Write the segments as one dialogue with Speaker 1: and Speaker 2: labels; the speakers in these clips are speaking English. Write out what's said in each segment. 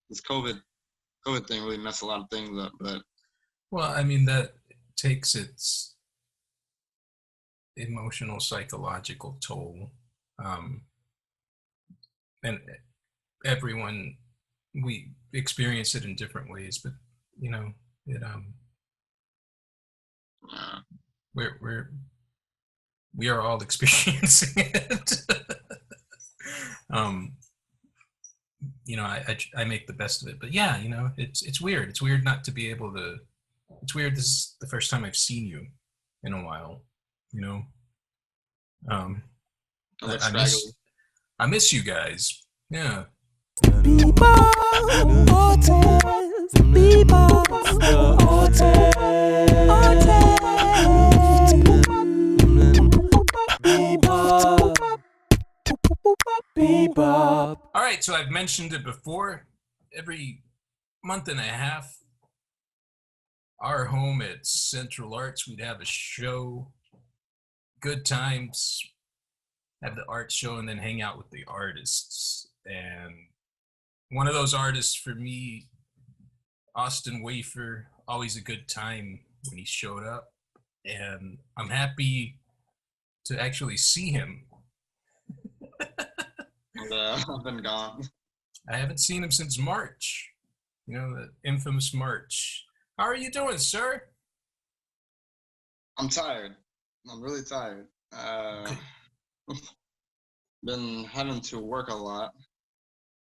Speaker 1: this COVID thing really messed a lot of things up. But
Speaker 2: Well, I mean, that takes its emotional, psychological toll. Um, and everyone, we experience it in different ways, but you know, it
Speaker 1: uh,
Speaker 2: we're we are all experiencing it. um, I make the best of it, but yeah, it's weird. It's weird not to be able to. It's weird. This is the first time I've seen you in a while. You know, um,
Speaker 1: I look
Speaker 2: I
Speaker 1: scraggly.
Speaker 2: miss you guys. Yeah.
Speaker 3: Bebop, artist, bebop, artist, bebop.
Speaker 2: All right. So I've mentioned it before. Every month and a half, our home at Central Arts, we'd have a show. Good times. Have the art show and then hang out with the artists. And one of those artists for me, Austin Wafer, always a good time when he showed up. And I'm happy to actually see him.
Speaker 1: And, I've been gone.
Speaker 2: I haven't seen him since March, the infamous March. How are you doing, sir?
Speaker 1: I'm tired. I'm really tired. Been having to work a lot.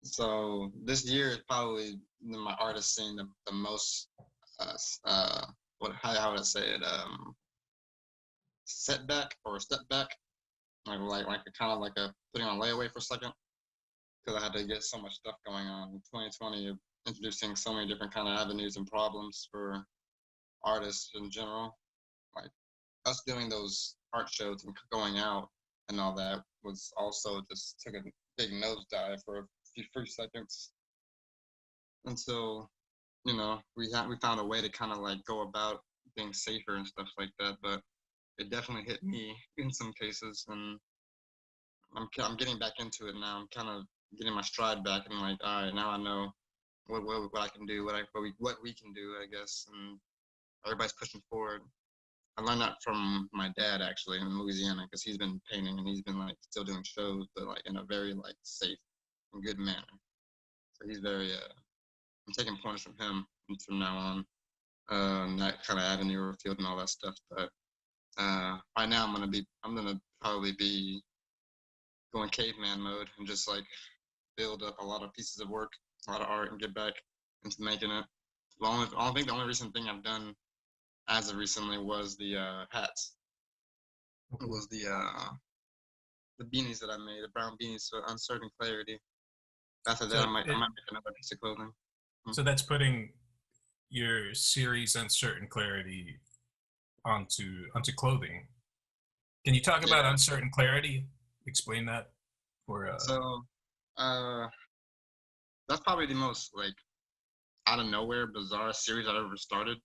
Speaker 1: So this year is probably my artist scene the most. Uh, what how would I say it? Setback or step back. Like a kind of like a putting on layaway for a second because I had to get so much stuff going on in 2020, introducing so many different kind of avenues and problems for artists in general. Like us doing those art shows and going out and all that was also just took a big nosedive for a few seconds until we found a way to kind of like go about being safer and stuff like that. But it definitely hit me in some cases, and I'm getting back into it now. I'm kind of getting my stride back, and like, all right, now I know what I can do, what we can do, I guess, and everybody's pushing forward. I learned that from my dad actually in Louisiana because he's been painting and he's been like still doing shows, but like in a very like safe and good manner. So he's very. I'm taking pointers from him from now on. That kind of avenue or field and all that stuff. But right now I'm gonna probably be going caveman mode and just like build up a lot of pieces of work, a lot of art, and get back into making it. I think the only recent thing I've done as of recently was the hats. It was the beanies that I made, the brown beanies, so uncertain clarity. After that,
Speaker 2: So
Speaker 1: I
Speaker 2: it
Speaker 1: might make another piece of clothing. Hmm.
Speaker 2: so that's putting your series Uncertain Clarity onto clothing. Can you talk about
Speaker 1: Yeah.
Speaker 2: Uncertain Clarity? Explain that for
Speaker 1: So uh, that's probably the most like out of nowhere bizarre series I've ever started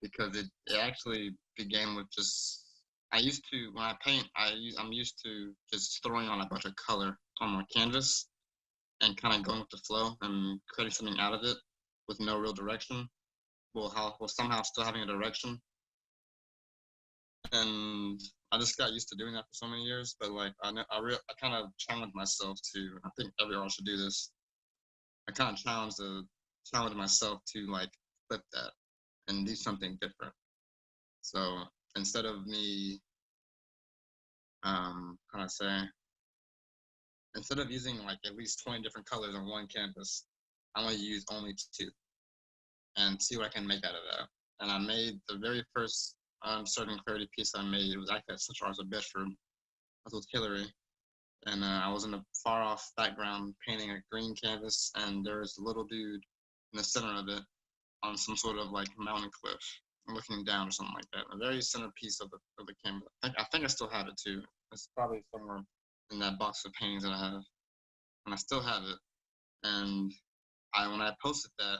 Speaker 1: because it actually began with just I used to when I paint I'm used to just throwing on a bunch of color on my canvas and kind of going with the flow and creating something out of it with no real direction. Well somehow still having a direction, and I just got used to doing that for so many years. But like I kind of challenged myself to. And I think everyone should do this. I kind of challenged myself to like flip that and do something different. So instead of me, how do I say, instead of using like at least 20 different colors on one canvas, I'm gonna use only two and see what I can make out of that. And I made the very first uncertain clarity piece I made. It was actually at Central Arts of Bedford. I was with Hillary, and I was in a far off background painting a green canvas, and there was a little dude in the center of it on some sort of like mountain cliff, looking down or something like that. A very centerpiece of the canvas. I think I still have it too. It's probably somewhere in that box of paintings that I have, and I still have it. And when I posted that,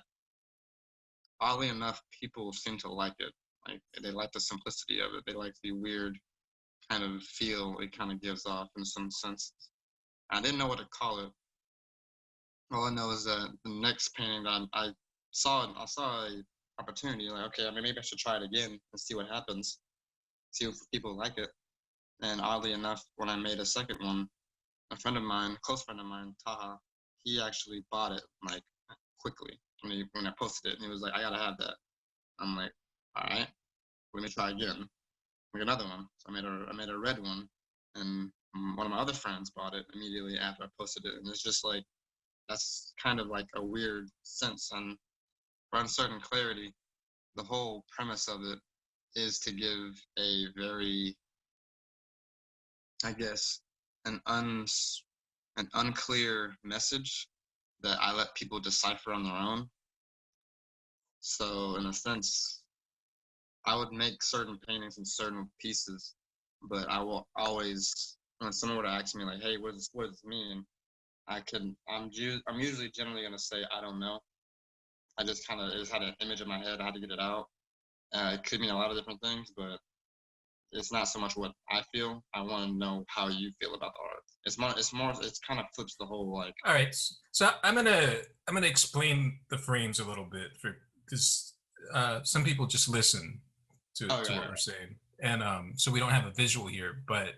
Speaker 1: oddly enough, people seem to like it. Like they like the simplicity of it. They like the weird kind of feel it kind of gives off in some senses. I didn't know what to call it, All I know is that the next painting that I saw a opportunity. Like, okay, I mean, maybe I should try it again and see what happens. See if people like it. And oddly enough, when I made a second one, a friend of mine, a close friend of mine, Taha, he actually bought it like quickly when I posted it, and he was like, "I gotta have that." I'm like, "All right, let me try again." Make another one. So I made a red one, and one of my other friends bought it immediately after I posted it, and it's just like that's kind of like a weird sense. And for uncertain clarity, the whole premise of it is to give a very, I guess, an an unclear message that I let people decipher on their own. So in a sense, I would make certain paintings in certain pieces, but I will always, when someone were to ask me like, "Hey, what does this mean?" I'm usually generally gonna say I don't know. I just had an image in my head. I had to get it out. It could mean a lot of different things, but it's not so much what I feel. I want to know how you feel about the art. It's kind of flips the whole like.
Speaker 2: All right, so I'm gonna explain the frames a little bit for because some people just listen
Speaker 1: Oh
Speaker 2: to what
Speaker 1: yeah,
Speaker 2: we're saying, and so we don't have a visual here. But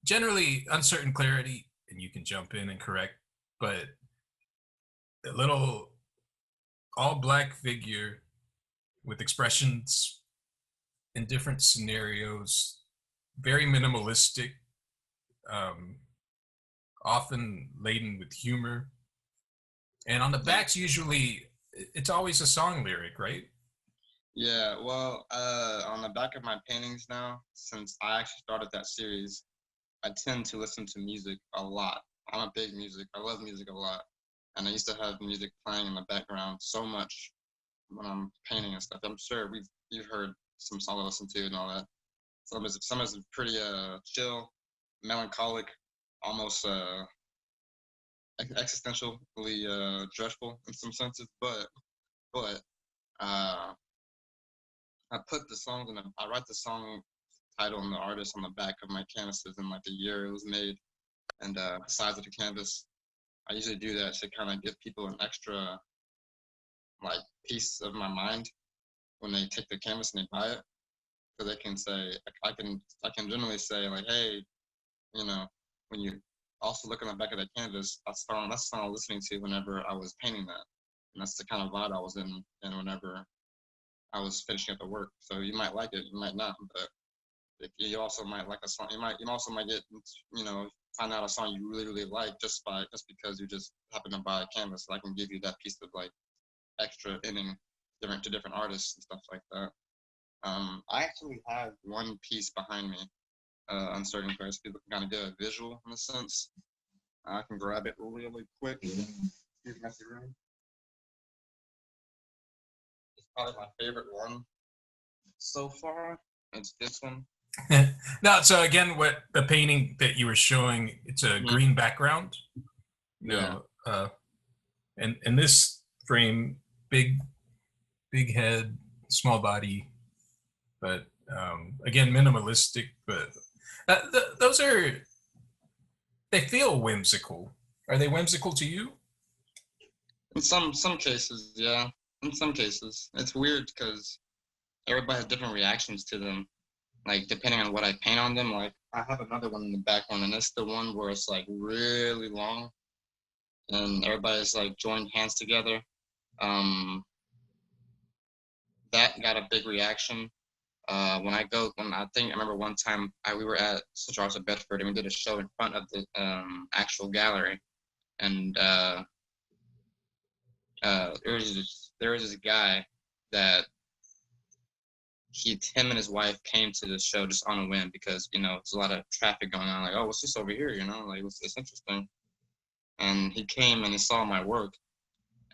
Speaker 2: generally, uncertain clarity, and you can jump in and correct. But a little all black figure with expressions in different scenarios, very minimalistic, um, often laden with humor. And on the
Speaker 1: yeah.
Speaker 2: backs, usually it's always a song lyric, right?
Speaker 1: Yeah, well, on the back of my paintings now, since I actually started that series, I tend to listen to music a lot. I'm a big music. I love music a lot, and I used to have music playing in the background so much when I'm painting and stuff. I'm sure you've heard some songs I listen to and all that. Some is pretty chill, melancholic, almost existentially dreadful in some senses, but uh, I write the song title and the artist on the back of my canvases and like the year it was made and the size of the canvas. I usually do that to kind of give people an extra like piece of my mind when they take the canvas and they buy it, so they can say I can generally say like, hey, you know, when you also look on the back of that canvas, that's the song I was listening to whenever I was painting that, and that's the kind of vibe I was in and whenever I was finishing up the work. So you might like it, you might not, but you also might like a song. You also might get find out a song you really like just because you just happen to buy a canvas. So I can give you that piece of like extra inning different to different artists and stuff like that. I actually have one piece behind me on certain cars. People can kind of get a visual in a sense. I can grab it really quick. Excuse my room. It's probably my favorite one so far. It's this one.
Speaker 2: No, so again, what the painting that you were showing, it's a
Speaker 1: Mhm.
Speaker 2: green background.
Speaker 1: Yeah.
Speaker 2: And this frame, big big head, small body, but again minimalistic. But those are they feel whimsical. Are they whimsical to you?
Speaker 1: In some cases, yeah. In some cases, it's weird because everybody has different reactions to them. Like depending on what I paint on them. Like I have another one in the background, and that's the one where it's like really long, and everybody's like joined hands together. Um, that got a big reaction. When I remember one time we were at Central Arts of Bedford, and we did a show in front of the actual gallery, and there was this guy that him and his wife came to the show just on a whim because there's a lot of traffic going on. Like, oh, what's this over here? Like what's this interesting? And he came and he saw my work,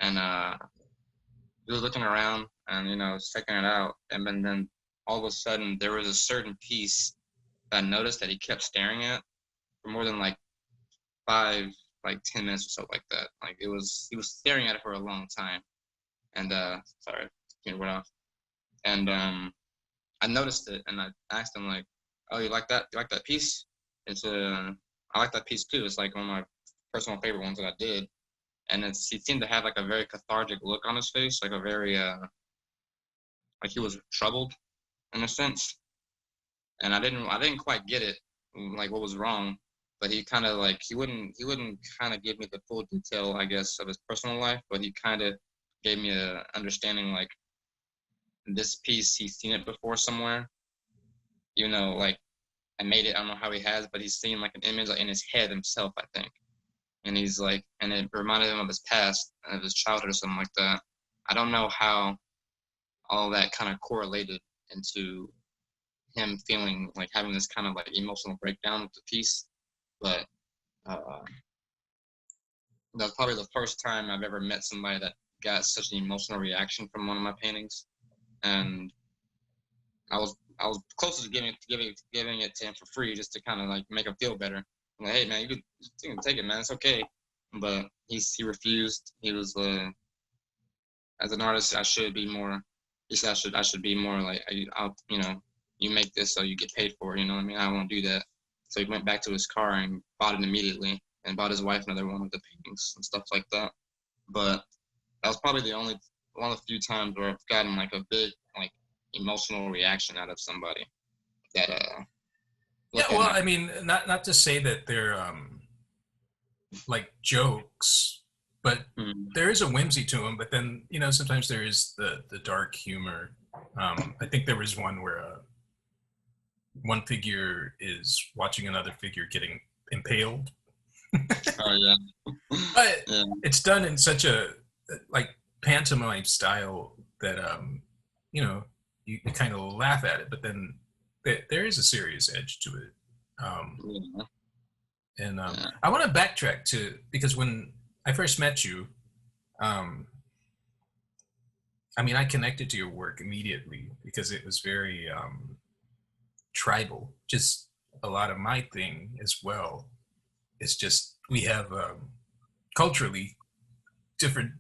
Speaker 1: and he was looking around and checking it out. And then all of a sudden there was a certain piece that I noticed that he kept staring at for more than like 10 minutes or so like that. Like he was staring at it for a long time. And sorry, can't went off. And I noticed it, and I asked him like, "Oh, you like that? You like that piece?" It's I like that piece too. It's like one of my personal favorite ones that I did. and he seemed to have like a very cathartic look on his face, like a very like he was troubled in a sense. And I didn't quite get it, like what was wrong. But he kind of like he wouldn't kind of give me the full detail, I guess, of his personal life, but he kind of gave me a understanding like this piece he's seen it before somewhere, like I made it. I don't know how he has, but he's seen like an image like, in his head himself, I think. And he's like, and it reminded him of his past, of his childhood or something like that. I don't know how all that kind of correlated into him feeling like having this kind of like emotional breakdown with the piece, but that's probably the first time I've ever met somebody that got such an emotional reaction from one of my paintings, and I was close to giving it to him for free just to kind of like make him feel better. I'm like, hey man, you can take it, man, it's okay. But he refused. He was as an artist, I should be more. He said I should be more like I'll you make this so you get paid for it. You know what I mean? I won't do that. So he went back to his car and bought it immediately, and bought his wife another one of the paintings and stuff like that. But that was probably one of the few times where I've gotten like a big like emotional reaction out of somebody that
Speaker 2: Yeah, well, I mean, not to say that they're like jokes, but there is a whimsy to them. But then sometimes there is the dark humor. I think there was one where one figure is watching another figure getting impaled.
Speaker 1: Oh yeah.
Speaker 2: But
Speaker 1: yeah.
Speaker 2: It's done in such a like pantomime style that you kind of laugh at it, but then there is a serious edge to it. And I want to backtrack because when I first met you, I mean, I connected to your work immediately because it was very tribal. Just a lot of my thing as well. It's just we have culturally different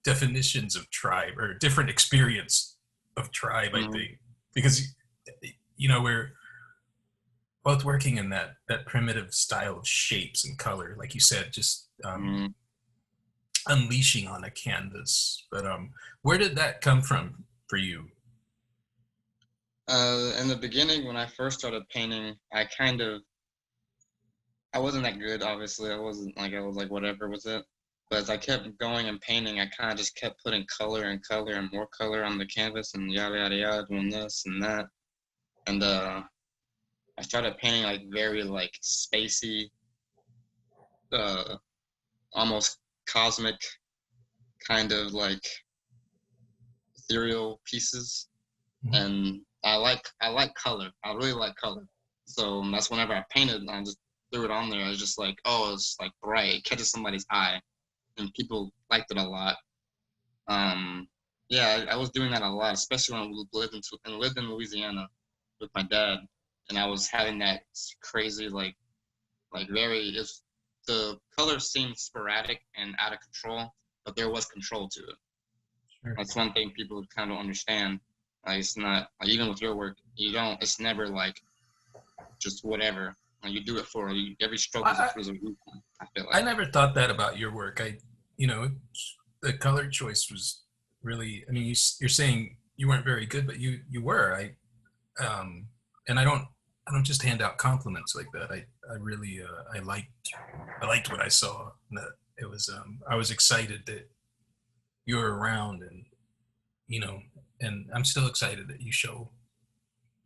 Speaker 2: definitions of tribe, or different experience of tribe. I think because we're both working in that primitive style of shapes and color, like you said, just unleashing on a canvas. But where did that come from for you?
Speaker 1: In the beginning, when I first started painting, I wasn't that good, obviously. I was like whatever with it. But as I kept going and painting, I kind of just kept putting color and color and more color on the canvas and yada yada yada, doing this and that. And I started painting like very like spacey, almost cosmic, kind of like ethereal pieces. And I like color. I really like color. So that's whenever I painted, I just threw it on there. I was just like, oh, it's like bright. It catches somebody's eye, and people liked it a lot. Yeah, I was doing that a lot, especially when we lived in Louisiana with my dad, and I was having that crazy like the colors seemed sporadic and out of control, but there was control to it. Sure. That's one thing people kind of understand. Like it's not like, even with your work, it's never like just whatever. Like, you do it for every stroke is a reason. I feel like.
Speaker 2: I never thought that about your work. The color choice was really. I mean, you're saying you weren't very good, but you were. And I don't just hand out compliments like that. I really I liked what I saw. That it was I was excited that you were around, and and I'm still excited that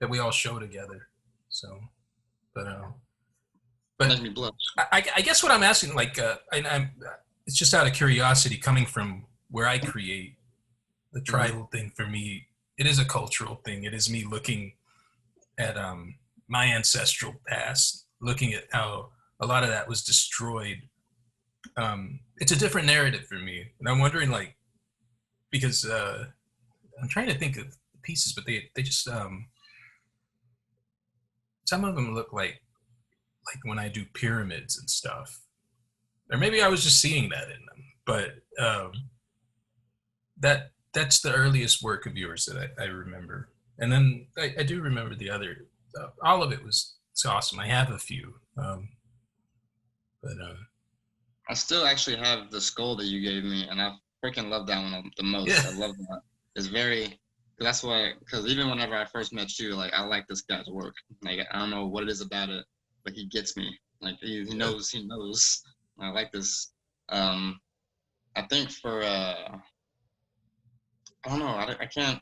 Speaker 2: we all show together. So, but
Speaker 1: Make me blush.
Speaker 2: I guess what I'm asking, like, it's just out of curiosity, coming from where I create, the tribal thing for me, it is a cultural thing. It is me looking at my ancestral past, looking at how a lot of that was destroyed. It's a different narrative for me, and I'm wondering, like, because I'm trying to think of the pieces, but they just some of them look like when I do pyramids and stuff, or maybe I was just seeing that in them. But that's the earliest work of yours that I remember, and then I do remember the other. All of it's awesome. I have a few, but
Speaker 1: I still actually have the skull that you gave me, and I freaking love that one the most.
Speaker 2: Yeah.
Speaker 1: I love that. It's very. That's why, because even whenever I first met you, like I like this guy's work. Like I don't know what it is about it, but he gets me. Like he knows. He knows. I like this. I think for I don't know. I can't.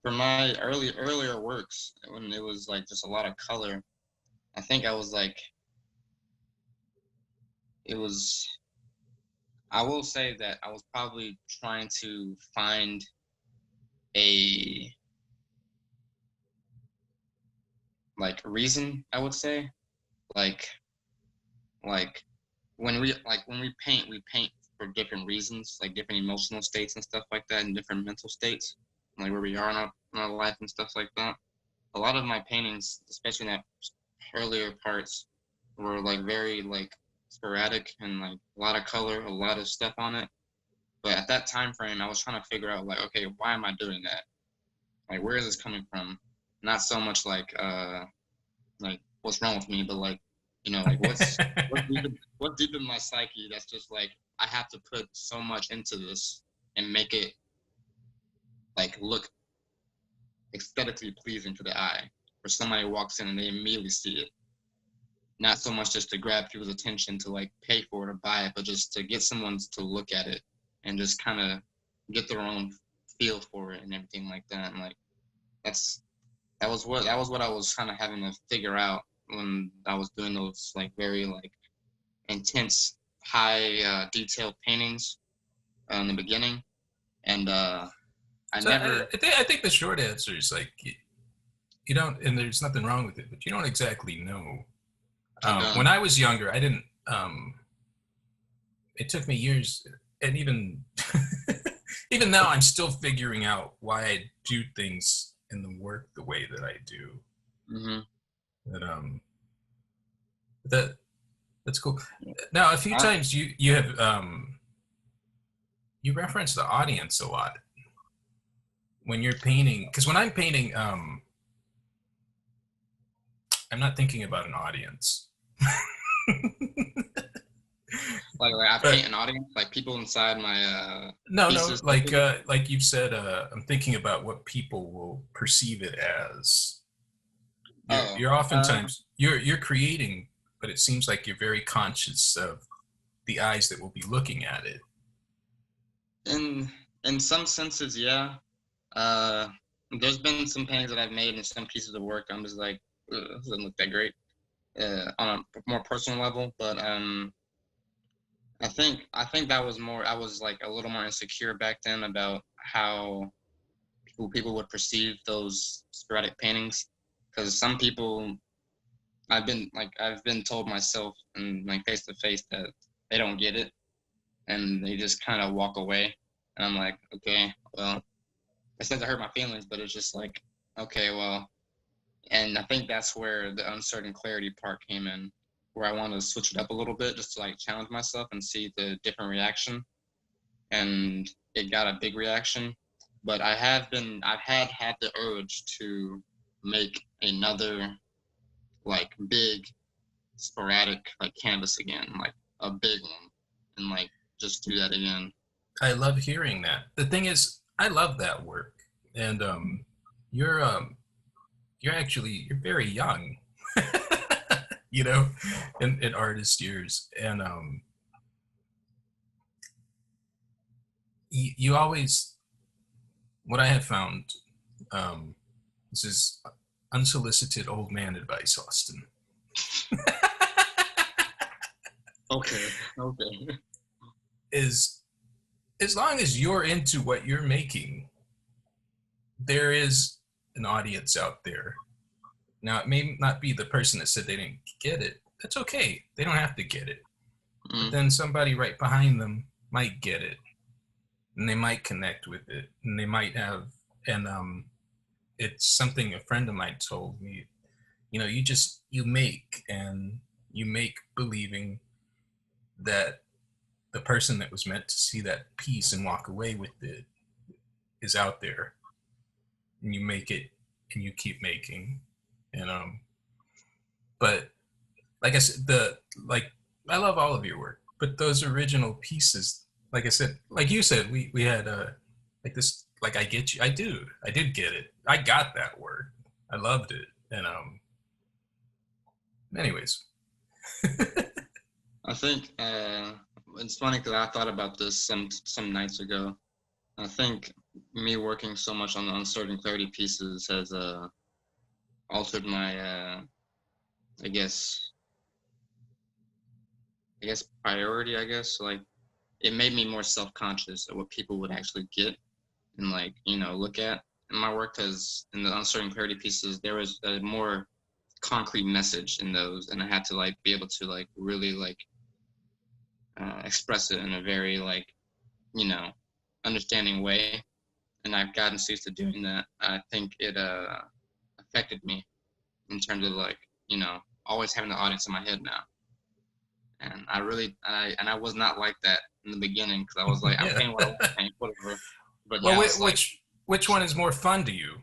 Speaker 1: For my earlier works, when it was like just a lot of color, I think I was like, it was. I will say that I was probably trying to find a like reason, I would say, like like when we paint for different reasons, like different emotional states and stuff like that, and different mental states, like where we are in our life and stuff like that. A lot of my paintings, especially in that earlier parts, were like very like sporadic and like a lot of color, a lot of stuff on it. But at that time frame, I was trying to figure out like, okay, why am I doing that? Like, where is this coming from? Not so much like what's wrong with me, but like, like what's deep in my psyche that's just like I have to put so much into this and make it like look aesthetically pleasing to the eye, where somebody walks in and they immediately see it. Not so much just to grab people's attention to like pay for it or buy it, but just to get someone to look at it and just kind of get their own feel for it and everything like that. And like that's that was what I was kind of having to figure out when I was doing those like very like intense, high detailed paintings in the beginning, and I
Speaker 2: So
Speaker 1: never.
Speaker 2: I think the short answer is like you don't, and there's nothing wrong with it, but you don't exactly know. When I was younger, I didn't. It took me years, and even even now, I'm still figuring out why I do things in the work the way that I do.
Speaker 1: Mm-hmm.
Speaker 2: That that's cool. Now, a few times you have you reference the audience a lot when you're painting, because when I'm painting, I'm not thinking about an audience.
Speaker 1: Like I paint an audience, like people inside my
Speaker 2: no,
Speaker 1: pieces.
Speaker 2: like you've said, I'm thinking about what people will perceive it as. You're oftentimes you're creating, but it seems like you're very conscious of the eyes that will be looking at it.
Speaker 1: In some senses, yeah. There's been some paintings that I've made and some pieces of work I'm just like, it doesn't look that great on a more personal level. But I think that was more. I was like a little more insecure back then about how people would perceive those sporadic paintings, because some people I've been told myself and like face to face that they don't get it and they just kind of walk away, and I'm like, okay, well, it doesn't hurt my feelings, but it's just like, okay, well, and I think that's where the uncertain clarity part came in, where I wanted to switch it up a little bit just to like challenge myself and see the different reaction, and it got a big reaction. But I've had the urge to make another like big sporadic like canvas again, like a big one, and like just do that again.
Speaker 2: I love hearing that. The thing is, I love that work, and you're you're very young, you know, in artist years, and you always, what I have found, this is unsolicited old man advice, Austin.
Speaker 1: Okay. Okay.
Speaker 2: Is as long as you're into what you're making, there is an audience out there. Now, it may not be the person that said they didn't get it. That's okay. They don't have to get it. But then somebody right behind them might get it, and they might connect with it, and they might have, and it's something a friend of mine told me. You know, you make, and you make believing that the person that was meant to see that piece and walk away with it is out there, and you make it, and you keep making, and but like I said, I love all of your work, But those original pieces, like I said, like you said, we had like this, like I did get it. I got that word. I loved it, and anyways.
Speaker 1: I think it's funny because I thought about this some nights ago. I think me working so much on the uncertain clarity pieces has altered my I guess priority. I guess like it made me more self-conscious of what people would actually get and like look at in my work, because in the uncertain clarity pieces there was a more concrete message in those, and I had to like be able to like really like express it in a very like understanding way, and I've gotten used to doing that. I think it affected me in terms of like always having the audience in my head now, and I was not like that in the beginning, because I was like, I'm
Speaker 2: Yeah.
Speaker 1: painting what I want to paint, whatever. But
Speaker 2: Well,
Speaker 1: now it's like,
Speaker 2: which one is more fun to you?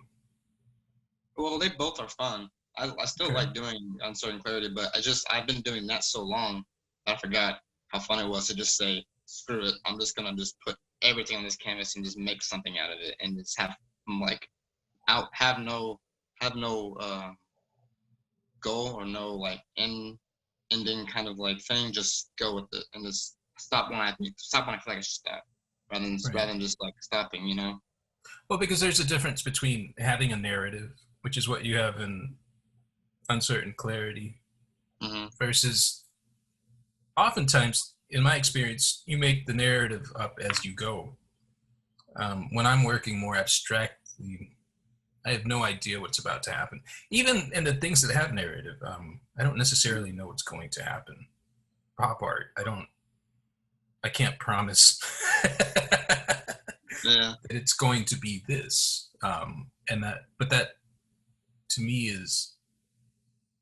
Speaker 1: well, they both are fun. I still
Speaker 2: Okay.
Speaker 1: like doing uncertain clarity, but I've been doing that so long that I forgot how fun it was to just say, screw it, I'm just gonna just put everything on this canvas and just make something out of it, and just have like out have no goal or no like ending kind of like thing. Just go with it and just stop when I feel like I should stop,
Speaker 2: Right.
Speaker 1: rather than just like stopping.
Speaker 2: Well, because there's a difference between having a narrative, which is what you have in uncertain clarity,
Speaker 1: Hmm.
Speaker 2: versus oftentimes, in my experience, you make the narrative up as you go. When I'm working more abstractly, I have no idea what's about to happen. Even in the things that have narrative, I don't necessarily know what's going to happen. Pop art, I can't promise that
Speaker 1: Yeah,
Speaker 2: it's going to be this, but that to me is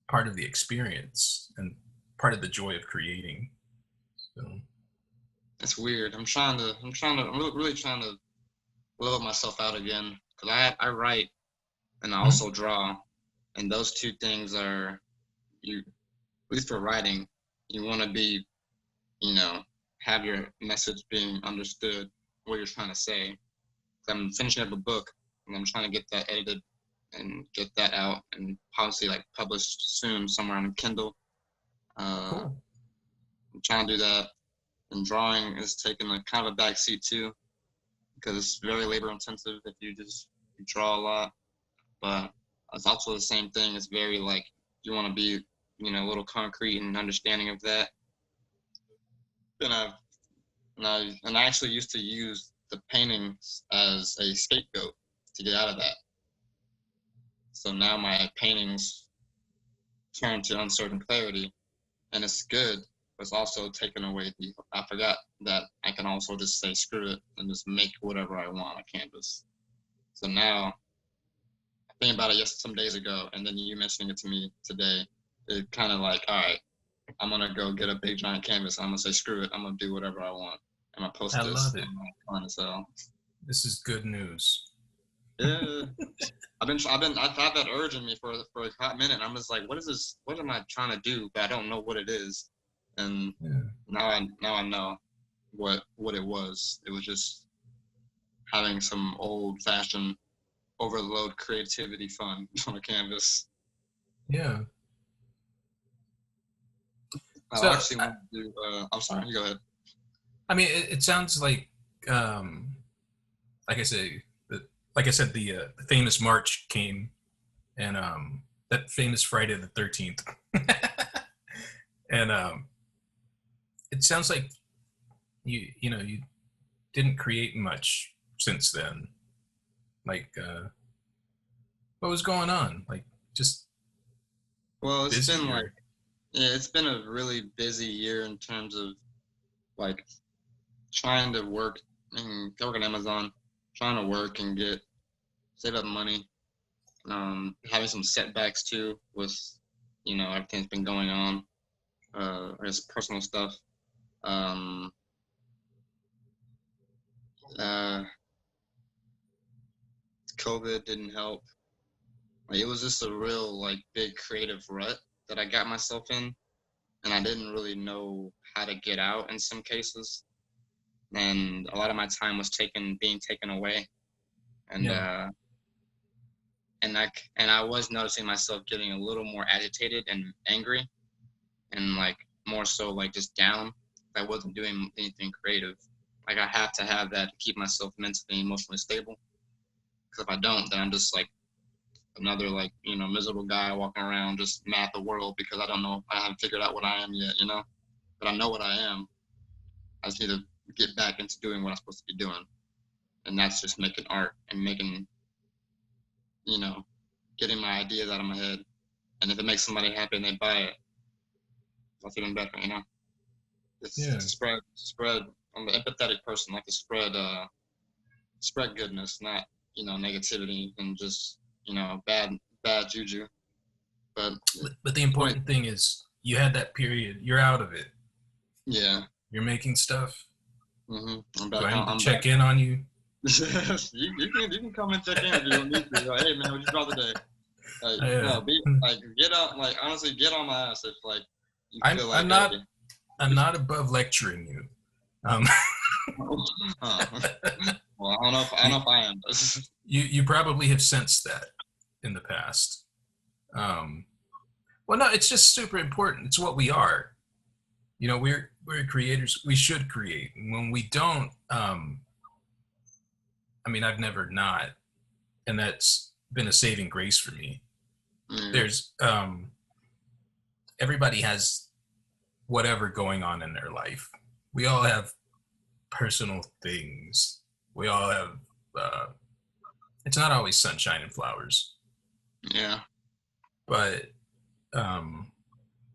Speaker 2: part of the experience and part of the joy of creating. So,
Speaker 1: it's weird. I'm really trying to level myself out again, because I write and I
Speaker 2: mhm.
Speaker 1: also draw, and those two things are, you at least for writing, you want to be you know have your message being understood, what you're trying to say. I'm finishing up a book and I'm trying to get that edited and get that out and possibly like published soon somewhere on Kindle. Uh,
Speaker 2: Cool.
Speaker 1: I'm trying to do that, and drawing is taking a kind of a back seat too, because it's very labor intensive if you draw a lot. But it's also the same thing. It's very like you want to be a little concrete and understanding of that. And I actually used to use the paintings as a scapegoat to get out of that. So now my paintings turn to uncertain clarity, and it's good. But it's also taken away the. I forgot that I can also just say screw it and just make whatever I want on canvas. So now I think about it just some days ago, and then you mentioning it to me today, it kind of like, all right, I'm gonna go get a big giant canvas. I'm gonna say screw it. I'm gonna do whatever I want. I'm gonna
Speaker 2: I
Speaker 1: post
Speaker 2: love
Speaker 1: this
Speaker 2: it.
Speaker 1: on my fun. So
Speaker 2: This is good news.
Speaker 1: yeah, I've had that urge in me for a hot minute. I'm just like, what is this? What am I trying to do? But I don't know what it is. And
Speaker 2: Yeah.
Speaker 1: now I know what it was. It was just having some old fashioned overload creativity fun on a canvas.
Speaker 2: Yeah.
Speaker 1: I
Speaker 2: So,
Speaker 1: actually want to do. I'm sorry. You go ahead.
Speaker 2: I mean, it sounds like I say, like I said, the famous March came, and that famous Friday the 13th, and it sounds like you didn't create much since then. Like, what was going on? Like, just
Speaker 1: Well, it's been like,
Speaker 2: busier.
Speaker 1: yeah, it's been a really busy year in terms of like trying to work and work on Amazon, trying to work and get save up money. Having some setbacks too with everything that's been going on. I guess personal stuff. Um, uh, COVID didn't help. Like, it was just a real like big creative rut that I got myself in, and I didn't really know how to get out in some cases. And a lot of my time was being taken away. And and I was noticing myself getting a little more agitated and angry, and like more so like just down. I wasn't doing anything creative. Like I have to have that to keep myself mentally and emotionally stable. Because if I don't, then I'm just like another like, you know, miserable guy walking around just mad at the world because I haven't figured out what I am yet, you know. But I know what I am. I just need to get back into doing what I'm supposed to be doing. And that's just making art and making, you know, getting my ideas out of my head. And if it makes somebody happy and they buy it, that's even better, you know. It's spread. I'm an empathetic person, like to spread goodness, not, you know, negativity and just, you know, bad juju. But
Speaker 2: the important thing is you had that period. You're out of it.
Speaker 1: Yeah.
Speaker 2: You're making stuff.
Speaker 1: I'm
Speaker 2: Do
Speaker 1: back.
Speaker 2: I need to check in on you?
Speaker 1: you can come and check in if you don't need to. Like, hey man, what you draw today? Like, no, get on. Like, honestly, get on my ass if like you feel like.
Speaker 2: I'm not above lecturing you.
Speaker 1: Well, I don't know if I am.
Speaker 2: You probably have sensed that in the past. Well, no, it's just super important. It's what we are. You know, we're creators. We should create. And when we don't, I mean, I've never not, and that's been a saving grace for me. There's everybody has whatever going on in their life. We all have personal things. We all have it's not always sunshine and flowers.
Speaker 1: Yeah.
Speaker 2: But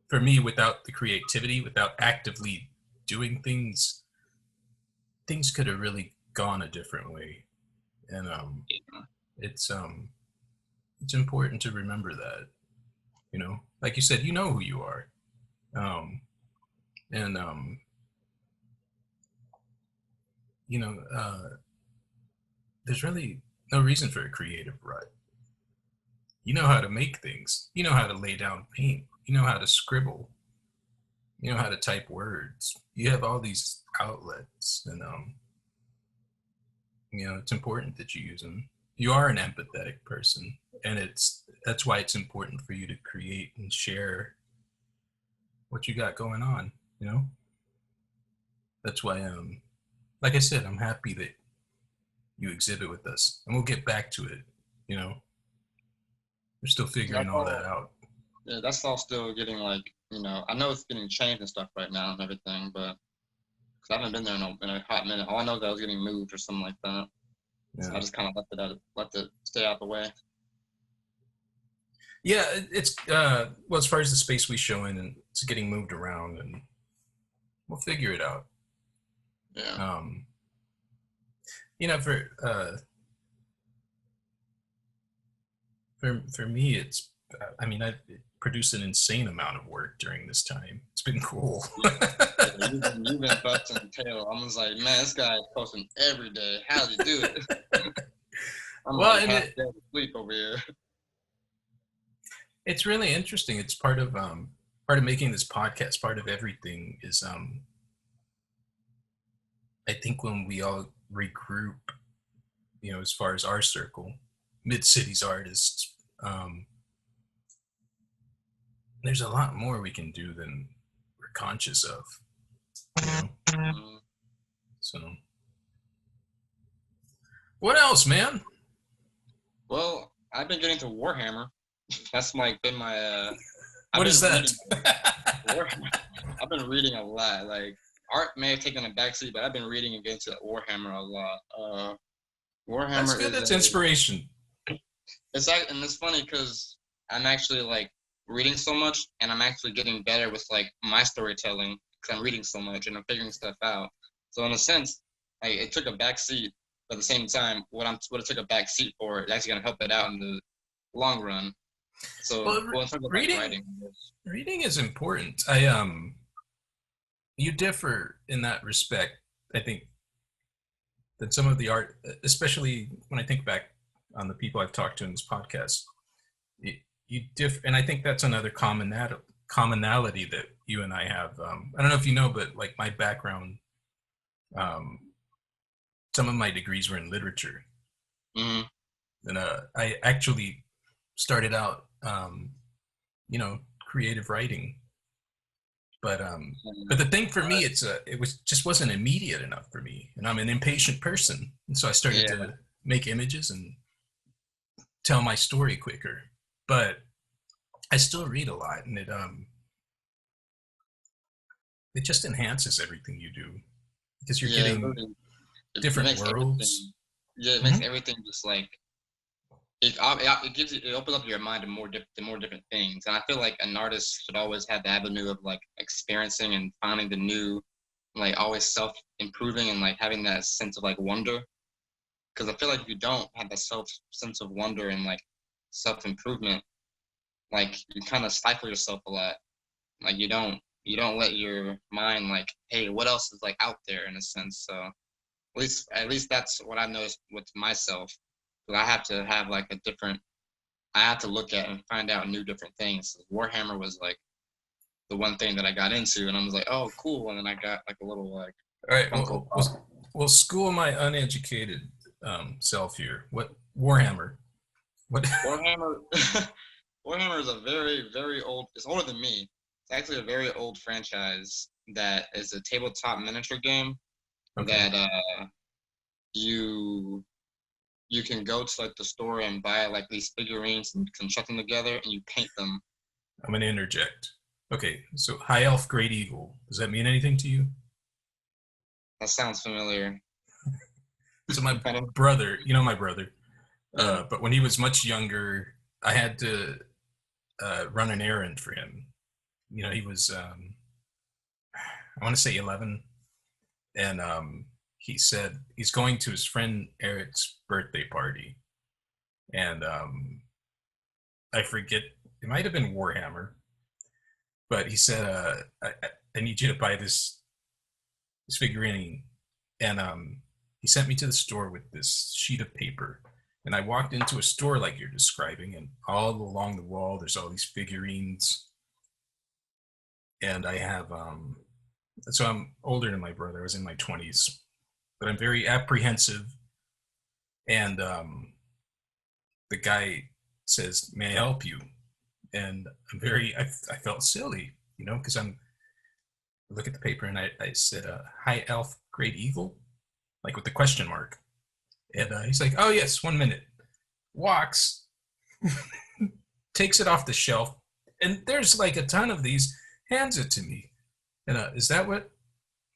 Speaker 2: for me, without the creativity, without actively doing things could have really gone a different way. And it's important to remember that, you know, like you said, you know who you are. You know, there's really no reason for a creative rut. You know how to make things. You know how to lay down paint. You know how to scribble. You know how to type words. You have all these outlets, and you know, it's important that you use them. You are an empathetic person, and that's why it's important for you to create and share what you got going on, you know? That's why, like I said, I'm happy that you exhibit with us, and we'll get back to it, you know? We're still figuring all that out.
Speaker 1: Yeah, that's all still getting like, you know, I know it's getting changed and stuff right now and everything, but because I haven't been there in a hot minute. All I know is that I was getting moved or something like that. Yeah. So I just kind of left it stay out the way.
Speaker 2: Yeah, it's well, as far as the space we show in, and it's getting moved around, and we'll figure it out.
Speaker 1: Yeah.
Speaker 2: You know, for me, it's. I mean, I've produced an insane amount of work during this time. It's been cool.
Speaker 1: You've been busting tail. I was like, man, this guy is posting every day. How does he do it? I'm
Speaker 2: well,
Speaker 1: like half dead asleep over here.
Speaker 2: It's really interesting. It's part of making this podcast. Part of everything is I think when we all regroup, you know, as far as our circle, mid-cities artists, there's a lot more we can do than we're conscious of. You know? So, what else, man?
Speaker 1: Well, I've been getting to Warhammer. That's like been my.
Speaker 2: What is that?
Speaker 1: I've been reading a lot. Like art may have taken a backseat, but I've been reading and getting to Warhammer a lot. Warhammer.
Speaker 2: That's good. That's inspiration.
Speaker 1: It's like, and it's funny because I'm actually like reading so much, and I'm actually getting better with like my storytelling because I'm reading so much and I'm figuring stuff out. So in a sense, like it took a backseat, but at the same time, what it took a backseat for, it's actually gonna help it out in the long run. So well, in terms of
Speaker 2: reading is important. You differ in that respect. I think that some of the art, especially when I think back on the people I've talked to in this podcast, you differ, and I think that's another commonality that you and I have. I don't know if you know, but like my background, um, some of my degrees were in literature,
Speaker 1: Hmm.
Speaker 2: and I actually started out, creative writing. But the thing for me, it was just wasn't immediate enough for me, and I'm an impatient person, and so I started
Speaker 1: Yeah.
Speaker 2: to make images and tell my story quicker. But I still read a lot, and it just enhances everything you do because you're
Speaker 1: Yeah. It
Speaker 2: getting
Speaker 1: really, it
Speaker 2: different
Speaker 1: makes
Speaker 2: worlds.
Speaker 1: everything. Yeah, it makes
Speaker 2: Hmm.
Speaker 1: everything just like it gives you, it opens up your mind to more different things. And I feel like an artist should always have the avenue of like experiencing and finding the new, like always self improving and like having that sense of like wonder. Because I feel like if you don't have that sense of wonder and like self improvement, like you kind of stifle yourself a lot. Like you don't let your mind like, hey, what else is like out there in a sense. So at least that's what I've noticed with myself. But I have to have like a different. I have to look at and find out new different things. Warhammer was like the one thing that I got into, and I was like, oh, cool. And then I got like a little like
Speaker 2: All right,
Speaker 1: Funko
Speaker 2: well,
Speaker 1: Pop.
Speaker 2: school my uneducated self here. What Warhammer? What?
Speaker 1: Warhammer. Warhammer is a very very old. It's older than me. It's actually a very old franchise that is a tabletop miniature game
Speaker 2: Okay,
Speaker 1: that you you can go to like the store and buy like these figurines and construct them together and you paint them.
Speaker 2: I'm gonna interject. Okay, so High Elf Great Eagle. Does that mean anything to you?
Speaker 1: That sounds familiar.
Speaker 2: So my
Speaker 1: I don't.
Speaker 2: brother, my brother,
Speaker 1: Yeah.
Speaker 2: but when he was much younger, I had to run an errand for him. He was, I want to say 11, and he said he's going to his friend Eric's birthday party, and I forget, it might have been Warhammer, but he said, I need you to buy this figurine, and he sent me to the store with this sheet of paper. And I walked into a store like you're describing, and all along the wall, there's all these figurines. And I have, so I'm older than my brother. I was in my 20s, but I'm very apprehensive. And the guy says, "May I help you?" And I felt silly, because I look at the paper and I said, "High Elf Great Eagle," like with the question mark. And he's like, "Oh, yes, 1 minute." Walks, takes it off the shelf, and there's like a ton of these, hands it to me. And is that what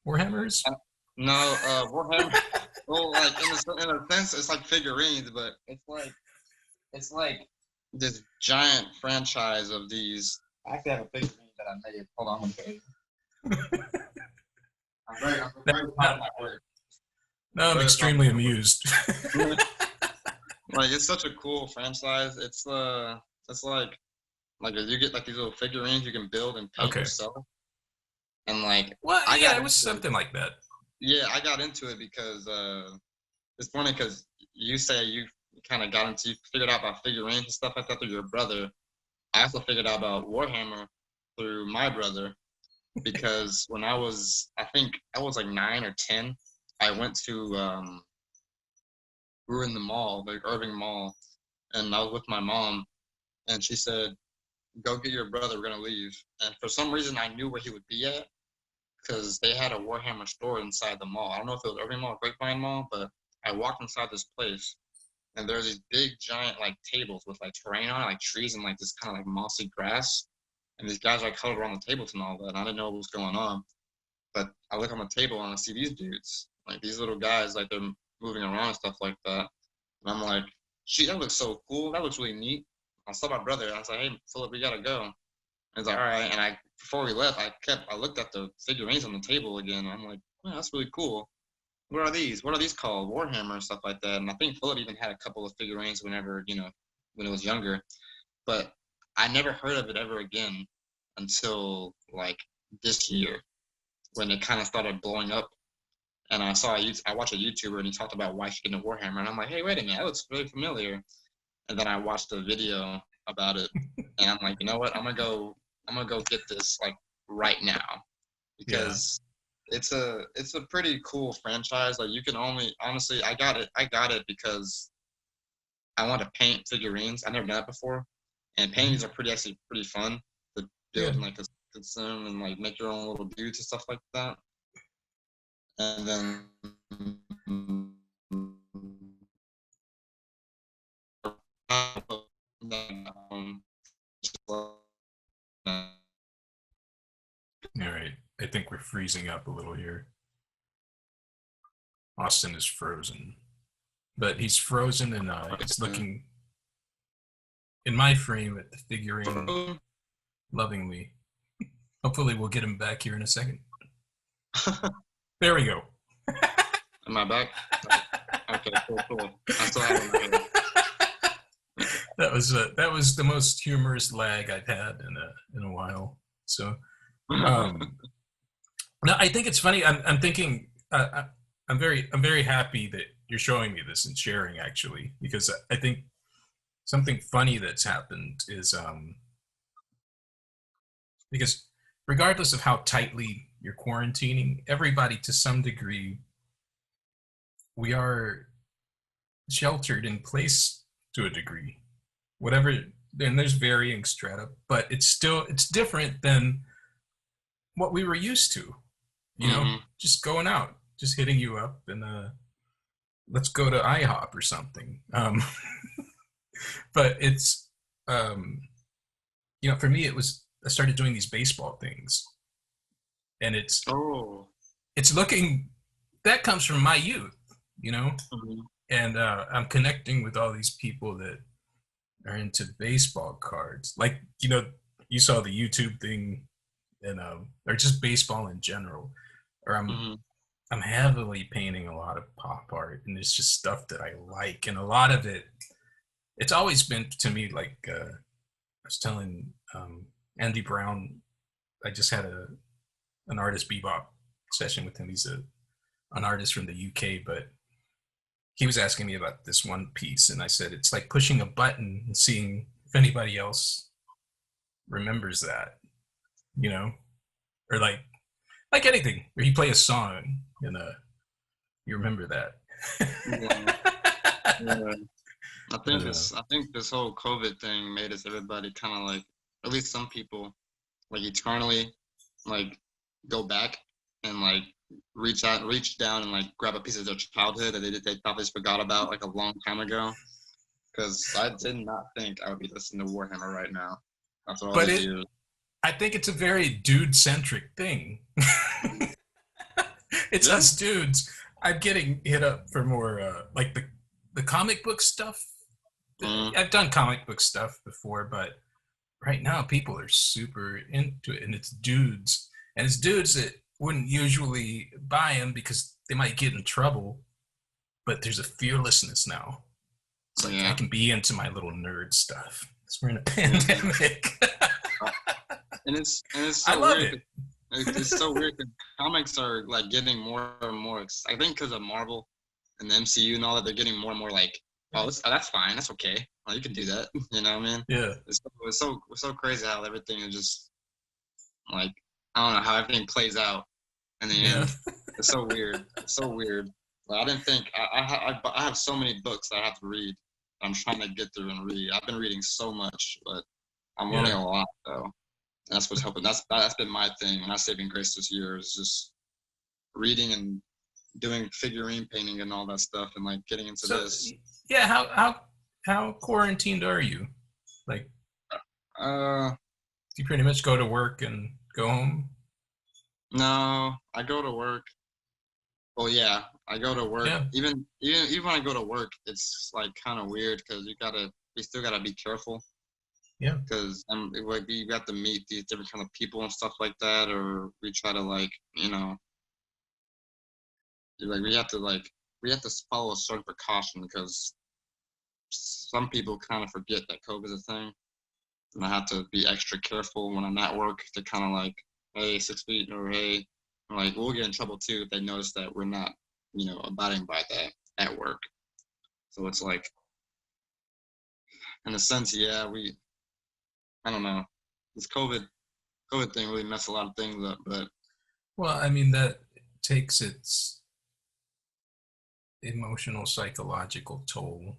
Speaker 2: Warhammer is?
Speaker 1: No, Warhammer. Well, like in a sense, it's like figurines, but it's like this giant franchise of these. I actually have a figurine that I made. Hold on, I'm gonna show you. I'm very proud
Speaker 2: No,
Speaker 1: of my work.
Speaker 2: no, I'm
Speaker 1: Very proud of
Speaker 2: extremely
Speaker 1: my
Speaker 2: amused.
Speaker 1: work. Like it's such a cool franchise. It's like you get like these little figurines you can build and paint
Speaker 2: Okay.
Speaker 1: yourself. And like
Speaker 2: Well,
Speaker 1: I
Speaker 2: yeah,
Speaker 1: got
Speaker 2: it was
Speaker 1: into it.
Speaker 2: something like that.
Speaker 1: Yeah, I got into it because it's funny because you say you kind of got into you figured out about figurines and stuff like that through your brother. I also figured out about Warhammer through my brother because when I think I was like 9 or 10, I went to we were in the mall, the Irving Mall, and I was with my mom, and she said, "Go get your brother. We're gonna leave." And for some reason, I knew where he would be at because they had a Warhammer store inside the mall. I don't know if it was Irving Mall, or Grapevine Mall, but I walked inside this place, and there's these big, giant like tables with like terrain on it, like trees and like this kind of like mossy grass. And these guys are like huddled around the tables and all that. And I didn't know what was going on, but I look on the table and I see these dudes, like these little guys, like they're moving around and stuff like that. And I'm like, "Gee, that looks so cool. That looks really neat." I saw my brother. And I was like, "Hey, Philip, we gotta go." And he's like, "All right." And before we left, I looked at the figurines on the table again. And I'm like, "Man, that's really cool. What are these? What are these called? Warhammer and stuff like that." And I think Philip even had a couple of figurines whenever, when it was younger. But I never heard of it ever again until like this year when it kind of started blowing up. And I watched a YouTuber and he talked about why she get into Warhammer. And I'm like, hey, wait a minute, that looks really familiar. And then I watched a video about it. And I'm like, you know what? I'm gonna go get this like right now because it's a pretty cool franchise. Like you can only honestly, I got it because I want to paint figurines. I've never done that before, and paintings are pretty fun to build and like consume and like make your own little dudes and stuff like that. And then
Speaker 2: All right. I think we're freezing up a little here. Austin is frozen. But he's frozen and he's looking in my frame at the figurine lovingly. Hopefully we'll get him back here in a second. There we go.
Speaker 1: Am I back? Okay, cool. I still have him here.
Speaker 2: That was the most humorous lag I've had in a while. So, no, I think it's funny. I'm thinking. I'm very happy that you're showing me this and sharing actually, because I think something funny that's happened is because regardless of how tightly you're quarantining, everybody to some degree, we are sheltered in place to a degree. Whatever, and there's varying strata, but it's different than what we were used to. You know, just going out, just hitting you up and let's go to IHOP or something. But it's for me it was I started doing these baseball things, and it's looking that comes from my youth, and I'm connecting with all these people that are into baseball cards, like you saw the YouTube thing, and or just baseball in general, or I'm heavily painting a lot of pop art, and it's just stuff that I like, and a lot of it's always been to me like I was telling Andy Brown, I just had an artist Bebop session with him. He's an artist from the UK, but he was asking me about this one piece, and I said it's like pushing a button and seeing if anybody else remembers that, or like anything, or you play a song and you remember that.
Speaker 1: Yeah. I think this whole COVID thing made everybody kind of like, at least some people, like eternally, like go back and like reach down and like grab a piece of their childhood that they thought they forgot about like a long time ago. Because I did not think I would be listening to Warhammer right now after all these years.
Speaker 2: I think it's a very dude-centric thing. It's us dudes. I'm getting hit up for more like the comic book stuff. I've done comic book stuff before, but right now people are super into it, and it's dudes. And it's dudes that wouldn't usually buy them because they might get in trouble, but there's a fearlessness now. It's like I can be into my little nerd stuff because we're in a pandemic.
Speaker 1: And it's so
Speaker 2: I love
Speaker 1: weird.
Speaker 2: it.
Speaker 1: It's so weird because comics are like getting more and more. I think because of Marvel and the MCU and all that, they're getting more and more like, that's fine, that's okay. Well, you can do that. You know what I mean?
Speaker 2: Yeah.
Speaker 1: It's so crazy how everything is just like, I don't know how everything plays out in the end. It's so weird. It's so weird. Like, I didn't think I have so many books that I have to read. I'm trying to get through and read. I've been reading so much, but I'm learning a lot though. And that's what's helping. That's been my thing. My saving grace this year is just reading and doing figurine painting and all that stuff, and like getting into this.
Speaker 2: Yeah, how quarantined are you? Like, you pretty much go to work and go home?
Speaker 1: No, I go to work. Well, yeah, I go to work.
Speaker 2: Yeah.
Speaker 1: Even when I go to work, it's like kind of weird because we still gotta be careful.
Speaker 2: Yeah.
Speaker 1: Because like we have to meet these different kind of people and stuff like that, or we try to like we have to follow a certain precaution because some people kind of forget that COVID is a thing, and I have to be extra careful when I'm at work to kind of like, hey, 6 feet, or hey, like we'll get in trouble too if they notice that we're not, abiding by that at work. So it's like, in a sense, I don't know, this COVID COVID thing really messed a lot of things up. But
Speaker 2: Well, I mean, that takes its emotional, psychological toll.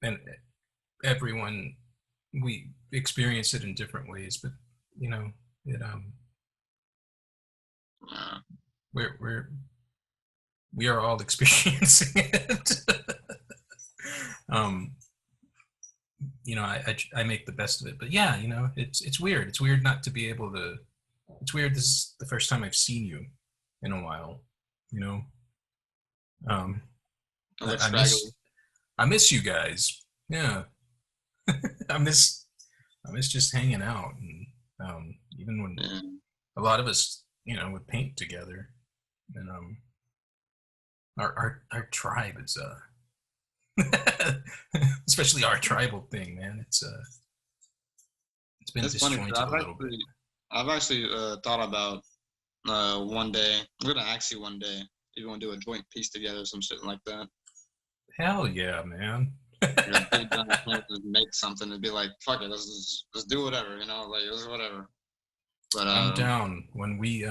Speaker 2: And everyone, we experience it in different ways, but you know, it
Speaker 1: uh,
Speaker 2: we are all experiencing it. um, you know, I make the best of it, but yeah, you know, it's weird. It's weird not to be able to. It's weird. This is the first time I've seen you in a while. You know, um,
Speaker 1: I look
Speaker 2: I
Speaker 1: scraggly.
Speaker 2: miss you guys. Yeah, I miss just hanging out, and even when
Speaker 1: Yeah.
Speaker 2: a lot of us, you know, would paint together, and our tribe is especially our tribal thing, man. It's been
Speaker 1: It's funny. 'Cause
Speaker 2: disjointed a little bit.
Speaker 1: I've actually thought about one day. I'm gonna ask you one day if you want to do a joint piece together, or some shit like that.
Speaker 2: Hell yeah, man.
Speaker 1: Like a big giant canvas, just make something and be like, fuck it, let's do whatever, you know, like it's whatever. But
Speaker 2: I'm down when we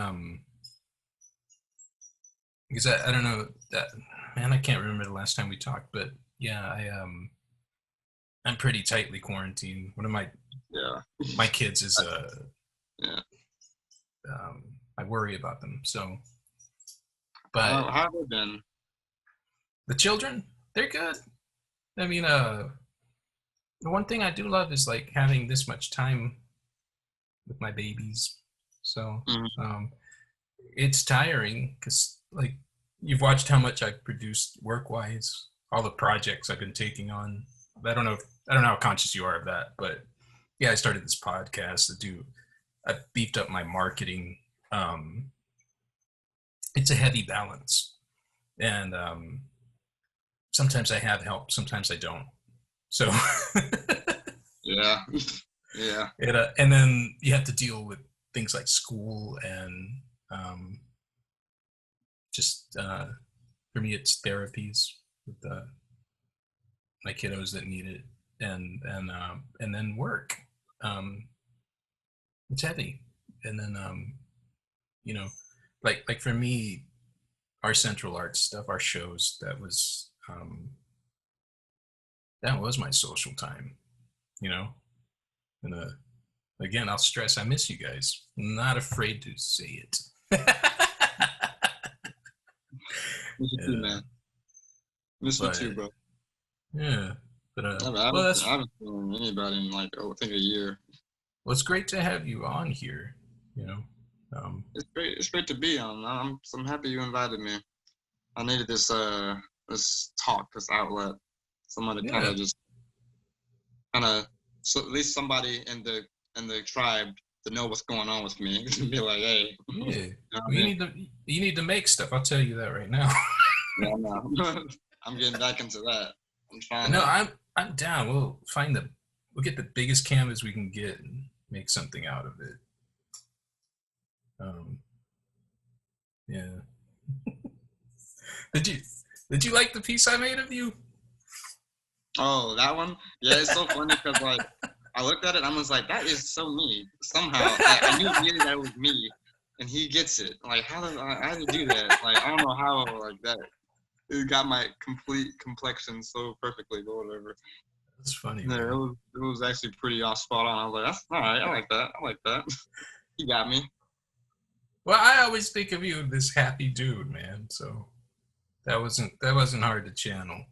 Speaker 2: because I don't know that, man, I can't remember the last time we talked, but yeah, I'm pretty tightly quarantined. One of
Speaker 1: yeah,
Speaker 2: my kids is
Speaker 1: yeah.
Speaker 2: I worry about them. So,
Speaker 1: How
Speaker 2: but
Speaker 1: have they been?
Speaker 2: the children, they're good. I mean, the one thing I do love is like having this much time with my babies. So,
Speaker 1: Mhm.
Speaker 2: it's tiring because like you've watched how much I've produced work-wise, all the projects I've been taking on. I don't know how conscious you are of that, but yeah, I started this podcast to do. I beefed up my marketing. It's a heavy balance, and sometimes I have help, sometimes I don't. So,
Speaker 1: Yeah, yeah,
Speaker 2: and then you have to deal with things like school and just for me, it's therapies with my kiddos that need it, and then work. Um, it's heavy, and then you know, like for me, our Central Arts stuff, our shows, that was my social time, you know. And again, I'll stress, I miss you guys. I'm not afraid to say it.
Speaker 1: miss you too, man. Miss you
Speaker 2: But
Speaker 1: too, bro.
Speaker 2: yeah, but
Speaker 1: I haven't seen anybody in like I think a year.
Speaker 2: well, it's great to have you on here. You know,
Speaker 1: It's great. It's great to be on. I'm happy you invited me. I needed this talk, this outlet, someone to kind
Speaker 2: yeah,
Speaker 1: of just kind of so at least somebody in the tribe to know what's going on with me and be like, hey, you
Speaker 2: yeah.
Speaker 1: know what
Speaker 2: Well,
Speaker 1: I mean?
Speaker 2: you need to make stuff. I'll tell you that right now.
Speaker 1: Yeah, no. I'm getting back into that. I'm trying
Speaker 2: No,
Speaker 1: to.
Speaker 2: I'm down. We'll get the biggest canvas we can get and make something out of it. Um, yeah. Did you did you like the piece I made of you?
Speaker 1: Oh, that one? Yeah, it's so funny because like I looked at it, and I was like, that is so me. Somehow, I knew immediately that it was me, and he gets it. Like, how did he do that? Like, I don't know how like that. It got my complete complexion so perfectly, but whatever.
Speaker 2: That's funny,
Speaker 1: Yeah,
Speaker 2: man.
Speaker 1: it was actually pretty spot on. I was like, that's all right. I like that. I like that. He got me.
Speaker 2: Well, I always think of you as this happy dude, man. So that wasn't hard to channel.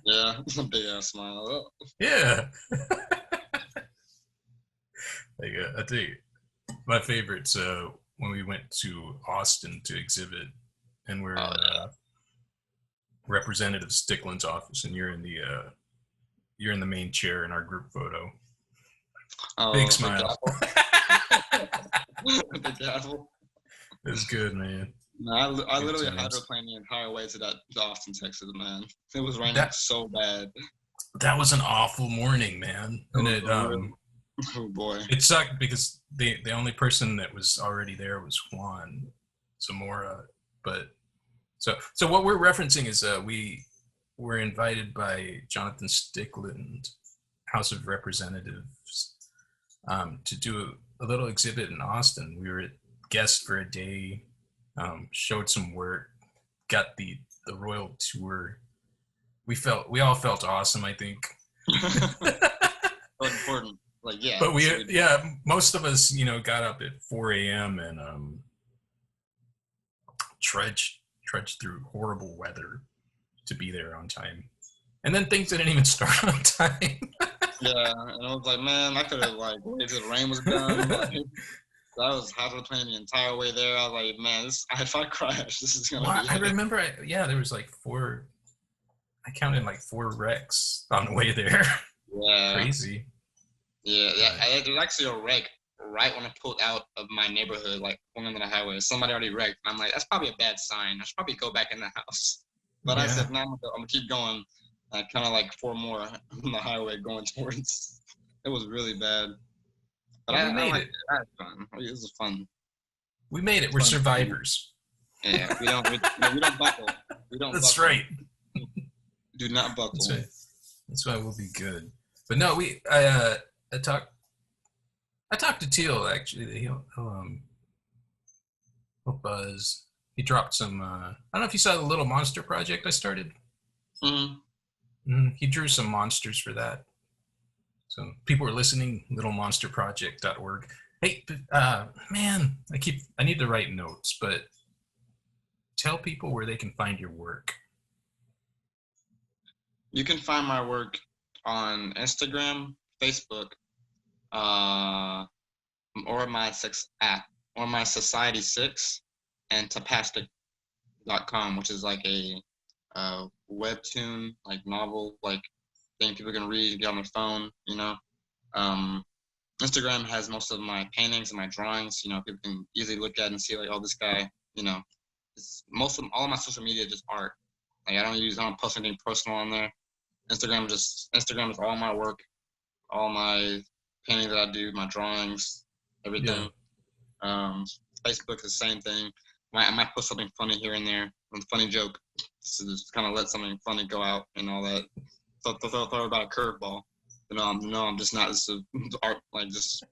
Speaker 1: Yeah, big ass smile.
Speaker 2: Yeah. Like I tell you, my favorites when we went to Austin to exhibit, and we're
Speaker 1: Oh
Speaker 2: in Representative Stickland's office, and you're in the main chair in our group photo. Big
Speaker 1: oh, the
Speaker 2: smile.
Speaker 1: gavel. The gavel.
Speaker 2: It's good, man.
Speaker 1: No, I
Speaker 2: Good
Speaker 1: literally
Speaker 2: times.
Speaker 1: hydroplaned the entire way to Austin, Texas, man. It was raining
Speaker 2: That
Speaker 1: so bad.
Speaker 2: that was an awful morning, man.
Speaker 1: It
Speaker 2: And
Speaker 1: was a real, oh boy.
Speaker 2: it sucked because the only person that was already there was Juan Zamora. But so what we're referencing is we were invited by Jonathan Stickland, House of Representatives, to do a little exhibit in Austin. We were guests for a day, showed some work, got the royal tour. We all felt awesome, I think.
Speaker 1: So important. Like, yeah.
Speaker 2: But
Speaker 1: so
Speaker 2: most of us, got up at 4 a.m. and trudged through horrible weather to be there on time. And then things didn't even start on time.
Speaker 1: Yeah, and I was like, man, I could have like waited till the rain was done. Like, I was half of the plane the entire way there. I was like, man, if I crash, this is gonna be.
Speaker 2: I remember, there was like I counted like 4 wrecks on the way there.
Speaker 1: Yeah.
Speaker 2: Crazy.
Speaker 1: Yeah. There's actually a wreck right when I pulled out of my neighborhood, like going onto the highway. Somebody already wrecked. And I'm like, that's probably a bad sign. I should probably go back in the house. But I said, no, I'm gonna keep going. Kind of like 4 more on the highway going towards. It was really bad. But
Speaker 2: we made it.
Speaker 1: I had fun. It was fun.
Speaker 2: We made it. We're survivors.
Speaker 1: Yeah, we don't buckle. We don't.
Speaker 2: That's
Speaker 1: buckle.
Speaker 2: right.
Speaker 1: Do not buckle.
Speaker 2: That's right. That's why we'll be good. But no, I talked to Teal actually. He'll buzz. He dropped some. I don't know if you saw the Little Monster project I started.
Speaker 1: Mm-hmm.
Speaker 2: He drew some monsters for that. So people are listening. littlemonsterproject.org. Hey, man, I need to write notes, but tell people where they can find your work.
Speaker 1: You can find my work on Instagram, Facebook, or my Society 6, and Tapastic.com, which is like a webtoon, like novel, like thing people can read, get on their phone, Instagram has most of my paintings and my drawings, people can easily look at and see like, oh, this guy, all of my social media is just art. Like I don't post anything personal on there. Instagram is all my work, all my painting that I do, my drawings, everything. Yeah. Facebook is the same thing. I might post something funny here and there, a funny joke, just kind of let something funny go out and all that. Throw about a curveball. I'm just not just art, like just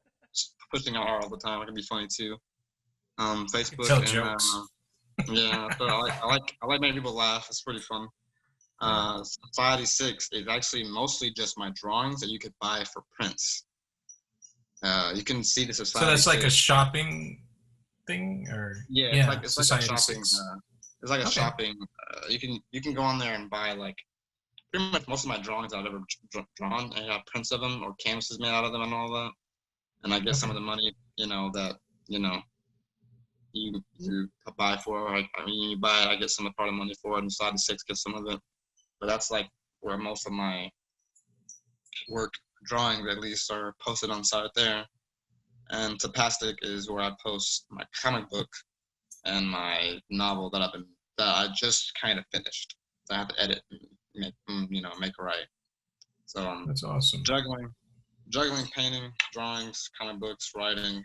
Speaker 1: pushing out art all the time. It can be funny too. Facebook
Speaker 2: tell
Speaker 1: and
Speaker 2: jokes.
Speaker 1: Yeah, so I like making people laugh. It's pretty fun. Society 6 is actually mostly just my drawings that you could buy for prints. You can see the Society.
Speaker 2: So that's
Speaker 1: 6.
Speaker 2: like a shopping thing, or
Speaker 1: it's like a shopping. It's like a shopping. You can go on there and buy like pretty much most of my drawings I've ever drawn. I have prints of them or canvases made out of them and all that. And I get some of the money, that you buy for. You buy it, I get some part of the money for it, and Society 6 gets some of it. But that's like where most of my work, drawings at least, are posted on site there. And Tapastic is where I post my comic book and my novel that I just kind of finished. So I have to edit and make right. So
Speaker 2: that's awesome.
Speaker 1: Juggling, painting, drawings, comic books, writing.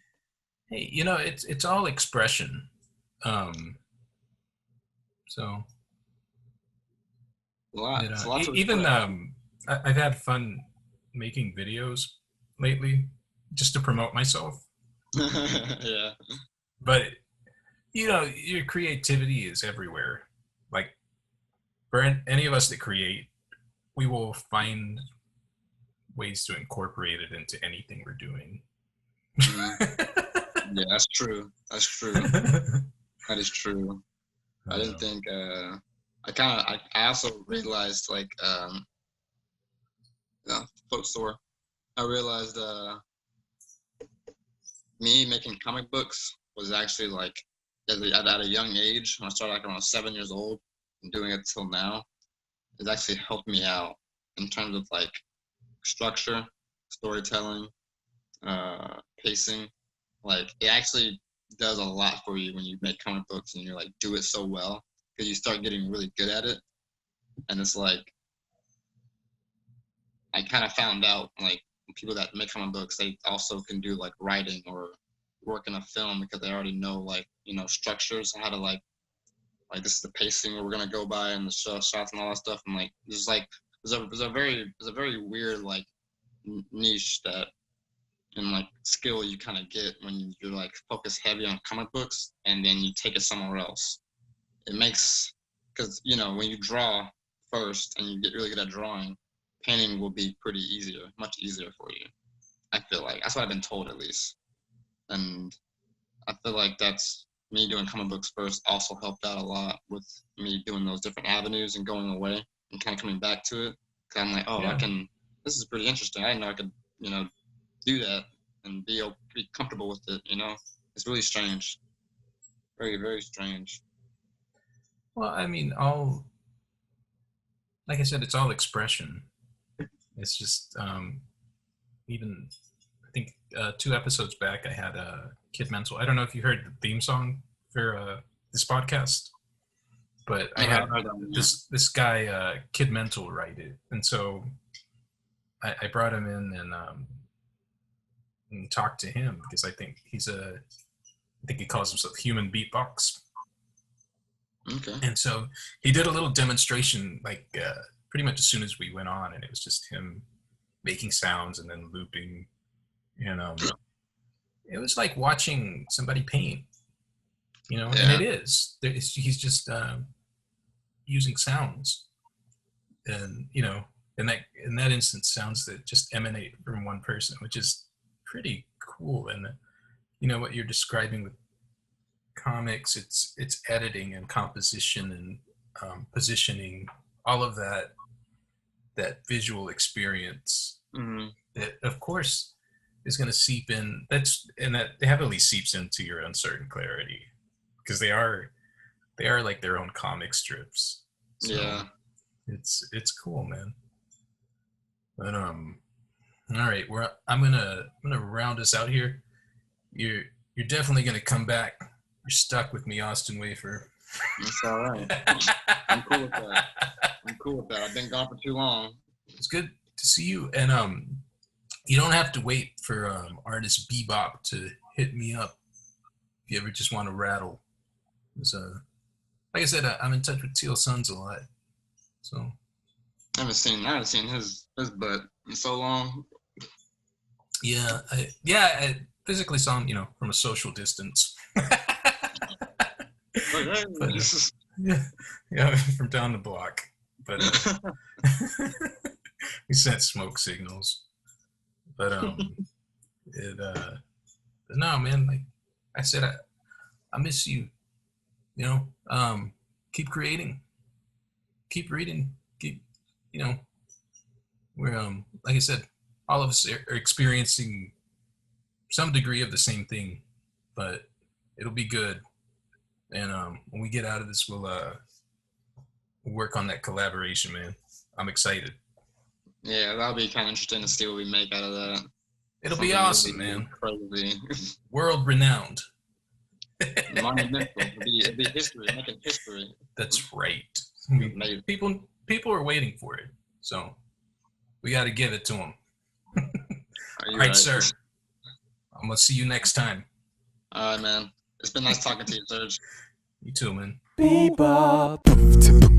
Speaker 2: Hey, it's all expression. So I've had fun making videos lately just to promote myself.
Speaker 1: Yeah.
Speaker 2: But your creativity is everywhere. Like for any of us that create, we will find ways to incorporate it into anything we're doing.
Speaker 1: Yeah, that's true. That is true. I didn't think I also realized like foot store. I realized me making comic books was actually like at a young age. When I started like around 7 years old and doing it till now, it actually helped me out in terms of like structure, storytelling, pacing. Like it actually does a lot for you when you make comic books and you like do it so well, because you start getting really good at it. And it's like I kind of found out like people that make comic books, they also can do like writing or work in a film, because they already know like structures, how to like this is the pacing where we're gonna go by, and the shots and all that stuff. And like there's a very weird like niche that and like skill you kind of get when you're like focus heavy on comic books and then you take it somewhere else. It makes, because when you draw first and you get really good at drawing, painting will be pretty easier, much easier for you. I feel like that's what I've been told, at least. And I feel like that's me doing comic books first also helped out a lot with me doing those different avenues and going away and kind of coming back to it. Cause I'm like, oh,
Speaker 2: Yeah.
Speaker 1: this is pretty interesting. I didn't know I could, do that and be comfortable with it. It's really strange. Very, very strange.
Speaker 2: Well, I mean, like I said, it's all expression. It's just even I think 2 episodes back I had Kid Mental. I don't know if you heard the theme song for this podcast, but I had this guy Kid Mental write it, and so I brought him in and talked to him because I think I think he calls himself Human Beatbox.
Speaker 1: Okay.
Speaker 2: And so he did a little demonstration, like pretty much as soon as we went on, and it was just him making sounds and then looping. It was like watching somebody paint, and it is. He's just using sounds, and in that instance, sounds that just emanate from one person, which is pretty cool. And what you're describing with comics, it's editing and composition and positioning, all of that visual experience that of course is going to seep in. That heavily seeps into your uncertain clarity, because they are like their own comic strips. So
Speaker 1: yeah,
Speaker 2: it's cool, man. But all right, I'm gonna round us out here. You're definitely gonna come back. You're stuck with me, Austin Wafer.
Speaker 1: That's all right. I'm cool with that. I've been gone for too long.
Speaker 2: It's good to see you, and you don't have to wait for artist Bebop to hit me up if you ever just want to rattle. Like I said, I'm in touch with Teal Sons a lot, so
Speaker 1: I haven't seen his butt in so long.
Speaker 2: Yeah, I physically saw him, from a social distance. But, yeah, from down the block. But we sent smoke signals. But no, man, like I said, I miss you. Keep creating, keep reading, we're like I said, all of us are experiencing some degree of the same thing, but it'll be good. And when we get out of this, we'll work on that collaboration, man. I'm excited.
Speaker 1: Yeah, that'll be kind of interesting to see what we make out of that.
Speaker 2: It'll be awesome, man.
Speaker 1: Crazy.
Speaker 2: World renowned.
Speaker 1: Monumental. It'll be history. Making history.
Speaker 2: That's right. People are waiting for it, so we got to give it to them. All right, sir. I'm gonna see you next time.
Speaker 1: All right, man. It's been nice talking to you, Serge.
Speaker 3: You too, man. Bebop.